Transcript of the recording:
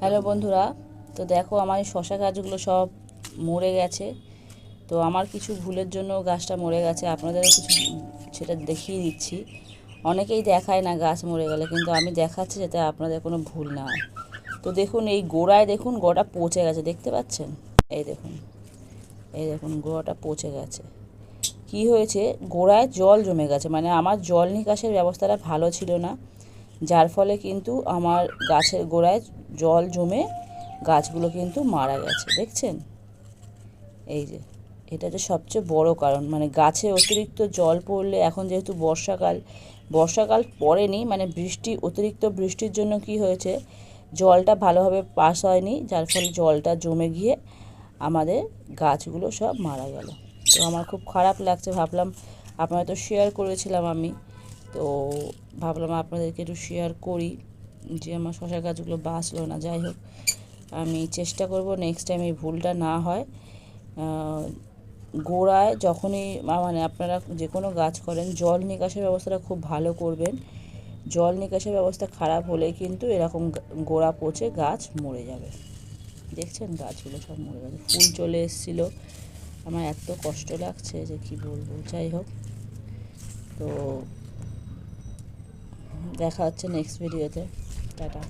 Hello বন্ধুরা, তো দেখো আমার এই শশা গাছগুলো সব মরে গেছে। তো আমার কিছু ভুলের জন্য গাছটা মরে গেছে, আপনাদেরও কিছু সেটা দেখিয়ে দিচ্ছি। অনেকেই দেখায় না গাছ মরে গেলে, কিন্তু আমি দেখাচ্ছি যাতে আপনাদের কোনো ভুল না হয়। তো দেখুন এই গোড়ায় দেখুন গোড়াটা পচে গেছে, দেখতে পাচ্ছেন? এই দেখুন, এই দেখুন গোড়াটা পচে গেছে। কি হয়েছে, গোড়ায় জল জমে গেছে, মানে আমার জল নিকাশের ব্যবস্থাটা ভালো ছিল না, যার ফলে কিন্তু আমার গাছের গোড়ায় জল জমে গাছগুলো কিন্তু মারা গেছে। দেখছেন, এই যে এটা যে সবচেয়ে বড় কারণ, মানে গাছে অতিরিক্ত জল পড়লে, এখন যেহেতু বর্ষাকাল পড়েনি, মানে অতিরিক্ত বৃষ্টির জন্য কি হয়েছে, জলটা ভালোভাবে পাস হয়নি, যার ফলে জলটা জমে গিয়ে আমাদের গাছগুলো সব মারা গেল। তো আমার খুব খারাপ লাগছে, ভাবলাম আপনারা তো শেয়ার করেছিলাম আমি, তো ভাবলাম আপনাদেরকে একটু শেয়ার করি যে আমার শশা গাছগুলো বাঁচলো না। যাই হোক, আমি চেষ্টা করব নেক্সট টাইম এই ভুলটা না হয়। গোড়ায় যখনই মানে আপনারা যে কোনো গাছ করেন, জল নিকাশের ব্যবস্থাটা খুব ভালো করবেন। জল নিকাশের ব্যবস্থা খারাপ হলে কিন্তু এরকম গোড়া পচে গাছ মরে যাবে। দেখছেন গাছগুলো সব মরে গেছে, ফুল চলে এসেছিলো। আমার এত কষ্ট লাগছে যে কি বলবো। যাই হোক, তো দেখা হচ্ছে নেক্সট ভিডিওতে। টাটা।